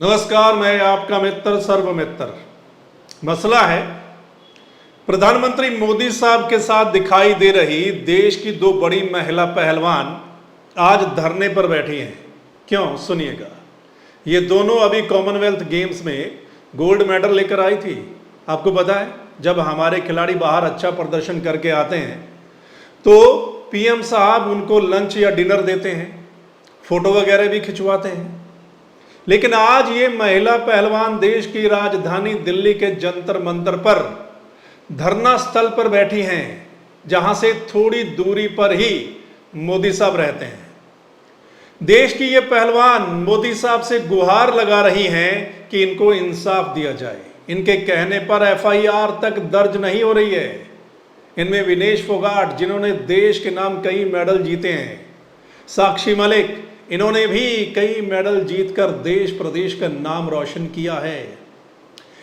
नमस्कार, मैं आपका मित्र सर्वमित्र। मसला है प्रधानमंत्री मोदी साहब के साथ दिखाई दे रही देश की दो बड़ी महिला पहलवान आज धरने पर बैठी हैं। क्यों, सुनिएगा। ये दोनों अभी कॉमनवेल्थ गेम्स में गोल्ड मेडल लेकर आई थी। आपको पता है, जब हमारे खिलाड़ी बाहर अच्छा प्रदर्शन करके आते हैं तो पीएम साहब उनको लंच या डिनर देते हैं, फोटो वगैरह भी खिंचवाते हैं। लेकिन आज ये महिला पहलवान देश की राजधानी दिल्ली के जंतर मंतर पर धरना स्थल पर बैठी हैं, जहां से थोड़ी दूरी पर ही मोदी साहब रहते हैं। देश की ये पहलवान मोदी साहब से गुहार लगा रही हैं कि इनको इंसाफ दिया जाए। इनके कहने पर एफआईआर तक दर्ज नहीं हो रही है। इनमें विनेश फोगाट, जिन्होंने देश के नाम कई मेडल जीते हैं, साक्षी मलिक, इन्होंने भी कई मेडल जीतकर देश प्रदेश का नाम रोशन किया है।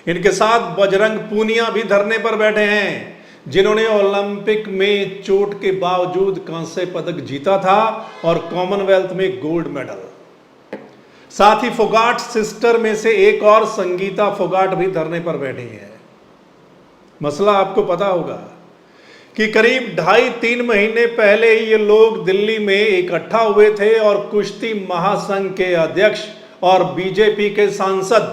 इनके साथ बजरंग पूनिया भी धरने पर बैठे हैं, जिन्होंने ओलंपिक में चोट के बावजूद कांस्य पदक जीता था और कॉमनवेल्थ में गोल्ड मेडल। साथ ही फोगाट सिस्टर में से एक और संगीता फोगाट भी धरने पर बैठी है। मसला आपको पता होगा कि करीब 2.5-3 महीने पहले ही ये लोग दिल्ली में इकट्ठा हुए थे और कुश्ती महासंघ के अध्यक्ष और बीजेपी के सांसद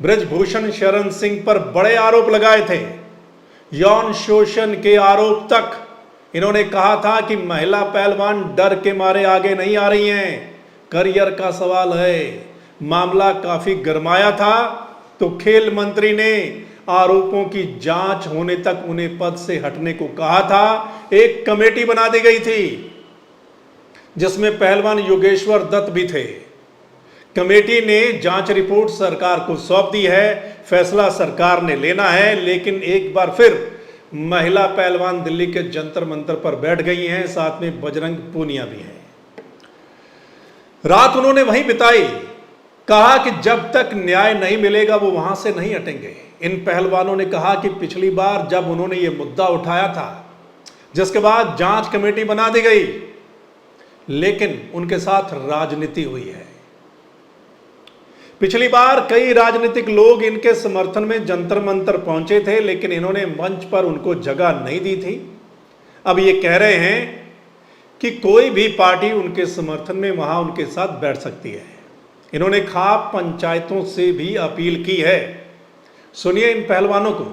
ब्रजभूषण शरण सिंह पर बड़े आरोप लगाए थे। यौन शोषण के आरोप तक इन्होंने कहा था कि महिला पहलवान डर के मारे आगे नहीं आ रही हैं, करियर का सवाल है। मामला काफी गरमाया था तो खेल मंत्री ने आरोपों की जांच होने तक उन्हें पद से हटने को कहा था। एक कमेटी बना दी गई थी जिसमें पहलवान योगेश्वर दत्त भी थे। कमेटी ने जांच रिपोर्ट सरकार को सौंप दी है। फैसला सरकार ने लेना है। लेकिन एक बार फिर महिला पहलवान दिल्ली के जंतर मंतर पर बैठ गई हैं, साथ में बजरंग पूनिया भी हैं। रात उन्होंने वहीं बिताई। कहा कि जब तक न्याय नहीं मिलेगा वो वहां से नहीं हटेंगे। इन पहलवानों ने कहा कि पिछली बार जब उन्होंने ये मुद्दा उठाया था, जिसके बाद जांच कमेटी बना दी गई, लेकिन उनके साथ राजनीति हुई है। पिछली बार कई राजनीतिक लोग इनके समर्थन में जंतर मंतर पहुंचे थे, लेकिन इन्होंने मंच पर उनको जगह नहीं दी थी। अब ये कह रहे हैं कि कोई भी पार्टी उनके समर्थन में वहां उनके साथ बैठ सकती है। इन्होंने खाप पंचायतों से भी अपील की है। सुनिए इन पहलवानों को,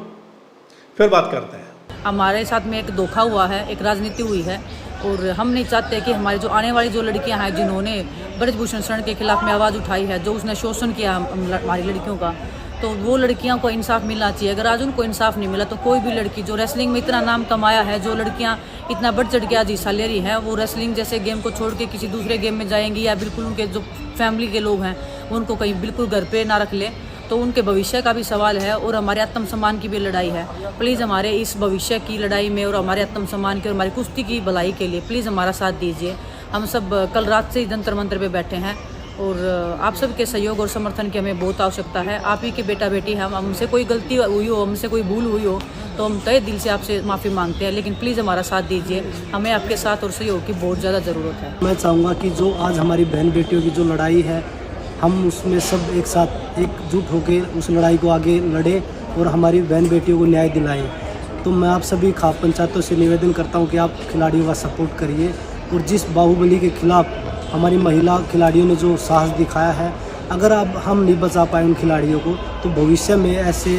फिर बात करते हैं। हमारे साथ में एक धोखा हुआ है, एक राजनीति हुई है और हम नहीं चाहते कि हमारी जो आने वाली जो लड़कियां हैं, जिन्होंने ब्रजभूषण शरण के खिलाफ में आवाज़ उठाई है, जो उसने शोषण किया हमारी लड़कियों का, तो वो लड़कियों को इंसाफ मिलना चाहिए। अगर आज उनको इंसाफ नहीं मिला तो कोई भी लड़की जो रेसलिंग में इतना नाम कमाया है, जो लड़कियां इतना बढ़ चढ़ के आज हिस्सा ले रही हैं, वो रेसलिंग जैसे गेम को छोड़ के किसी दूसरे गेम में जाएंगी, या बिल्कुल उनके जो फैमिली के लोग हैं उनको कहीं बिल्कुल घर पे ना रख ले, तो उनके भविष्य का भी सवाल है और हमारे आत्मसम्मान की भी लड़ाई है। प्लीज़ हमारे इस भविष्य की लड़ाई में और हमारे आत्मसम्मान के और हमारी कुश्ती की भलाई के लिए प्लीज़ हमारा साथ दीजिए। हम सब कल रात से ही जंतर मंतर पे बैठे हैं और आप सबके सहयोग और समर्थन की हमें बहुत आवश्यकता है। आप ही के बेटा बेटी हैं, हमसे कोई गलती हुई हो, हमसे कोई भूल हुई हो तो हम तहे दिल से आपसे माफ़ी मांगते हैं, लेकिन प्लीज़ हमारा साथ दीजिए। हमें आपके साथ और सहयोग की बहुत ज़्यादा ज़रूरत है। मैं चाहूँगा कि जो आज हमारी बहन बेटियों की जो लड़ाई है, हम उसमें सब एक साथ एकजुट होकर उस लड़ाई को आगे लड़ें और हमारी बहन बेटियों को न्याय दिलाएं। तो मैं आप सभी खाप पंचायतों से निवेदन करता हूं कि आप खिलाड़ियों का सपोर्ट करिए और जिस बाहुबली के खिलाफ हमारी महिला खिलाड़ियों ने जो साहस दिखाया है, अगर अब हम नहीं बचा पाए उन खिलाड़ियों को तो भविष्य में ऐसे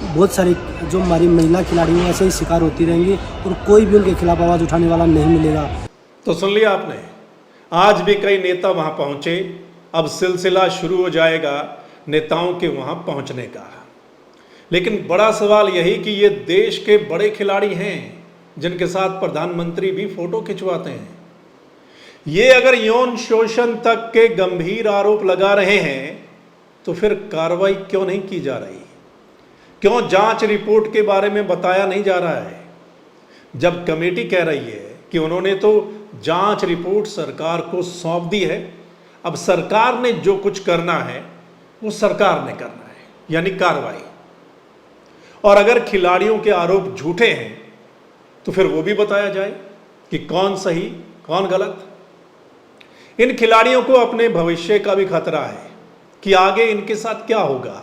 बहुत सारे जो हमारी महिला खिलाड़ी हैं ऐसे ही शिकार होती रहेंगी और कोई भी उनके खिलाफ आवाज़ उठाने वाला नहीं मिलेगा। तो सुन लिया आपने, आज भी कई नेता वहां पहुंचे। अब सिलसिला शुरू हो जाएगा नेताओं के वहां पहुंचने का। लेकिन बड़ा सवाल यही कि ये देश के बड़े खिलाड़ी हैं, जिनके साथ प्रधानमंत्री भी फोटो खिंचवाते हैं। ये अगर यौन शोषण तक के गंभीर आरोप लगा रहे हैं तो फिर कार्रवाई क्यों नहीं की जा रही? क्यों जांच रिपोर्ट के बारे में बताया नहीं जा रहा है? जब कमेटी कह रही है कि उन्होंने तो जांच रिपोर्ट सरकार को सौंप दी है, अब सरकार ने जो कुछ करना है वो सरकार ने करना है, यानी कार्रवाई। और अगर खिलाड़ियों के आरोप झूठे हैं तो फिर वो भी बताया जाए कि कौन सही कौन गलत। इन खिलाड़ियों को अपने भविष्य का भी खतरा है। कि आगे इनके साथ क्या होगा,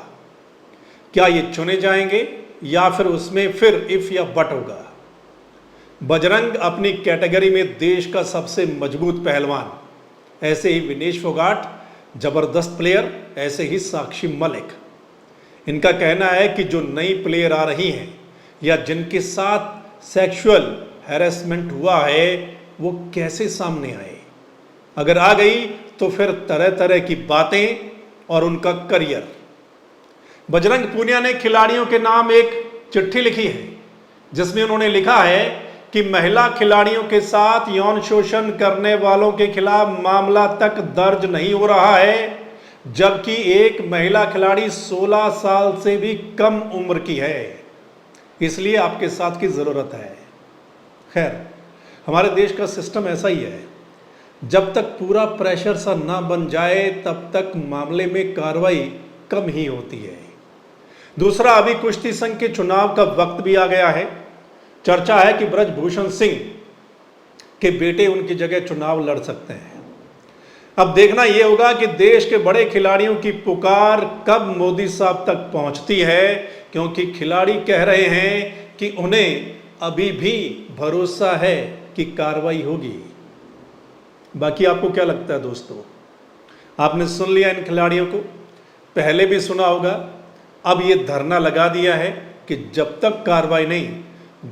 क्या ये चुने जाएंगे या फिर उसमें फिर इफ या बट होगा। बजरंग अपनी कैटेगरी में देश का सबसे मजबूत पहलवान, ऐसे ही विनेश फोगाट जबरदस्त प्लेयर, ऐसे ही साक्षी मलिक। इनका कहना है कि जो नई प्लेयर आ रही हैं या जिनके साथ सेक्सुअल हैरेसमेंट हुआ है वो कैसे सामने आए, अगर आ गई तो फिर तरह तरह की बातें और उनका करियर। बजरंग पूनिया ने खिलाड़ियों के नाम एक चिट्ठी लिखी है जिसमें उन्होंने लिखा है कि महिला खिलाड़ियों के साथ यौन शोषण करने वालों के खिलाफ मामला तक दर्ज नहीं हो रहा है, जबकि एक महिला खिलाड़ी 16 साल से भी कम उम्र की है, इसलिए आपके साथ की जरूरत है। खैर, हमारे देश का सिस्टम ऐसा ही है, जब तक पूरा प्रेशर सा ना बन जाए तब तक मामले में कार्रवाई कम ही होती है। दूसरा, अभी कुश्ती संघ के चुनाव का वक्त भी आ गया है। चर्चा है कि ब्रजभूषण सिंह के बेटे उनकी जगह चुनाव लड़ सकते हैं। अब देखना यह होगा कि देश के बड़े खिलाड़ियों की पुकार कब मोदी साहब तक पहुंचती है, क्योंकि खिलाड़ी कह रहे हैं कि उन्हें अभी भी भरोसा है कि कार्रवाई होगी। बाकी आपको क्या लगता है दोस्तों? आपने सुन लिया इन खिलाड़ियों को, पहले भी सुना होगा, अब ये धरना लगा दिया है कि जब तक कार्रवाई नहीं,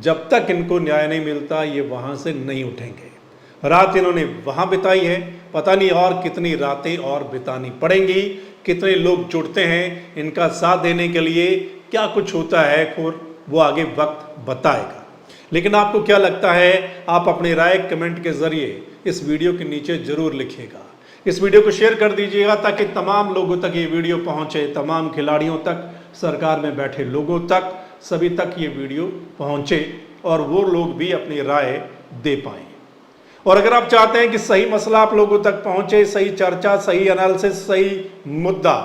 जब तक इनको न्याय नहीं मिलता ये वहाँ से नहीं उठेंगे। रात इन्होंने वहाँ बिताई है, पता नहीं और कितनी रातें और बितानी पड़ेंगी, कितने लोग जुड़ते हैं इनका साथ देने के लिए, क्या कुछ होता है वो आगे वक्त बताएगा। लेकिन आपको क्या लगता है? आप अपनी राय कमेंट के जरिए इस वीडियो के नीचे जरूर लिखिएगा। इस वीडियो को शेयर कर दीजिएगा ताकि तमाम लोगों तक ये वीडियो पहुंचे, तमाम खिलाड़ियों तक, सरकार में बैठे लोगों तक, सभी तक ये वीडियो पहुंचे और वो लोग भी अपनी राय दे पाएं। और अगर आप चाहते हैं कि सही मसला आप लोगों तक पहुंचे, सही चर्चा, सही एनालिसिस, सही मुद्दा,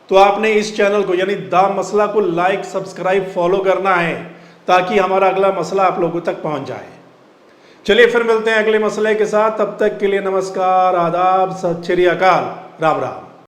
तो आपने इस चैनल को यानी द मसला को लाइक, सब्सक्राइब, फॉलो करना है ताकि हमारा अगला मसला आप लोगों तक पहुंच जाए। चलिए फिर मिलते हैं अगले मसले के साथ, तब तक के लिए नमस्कार, आदाब, सत श्री अकाल, राम राम।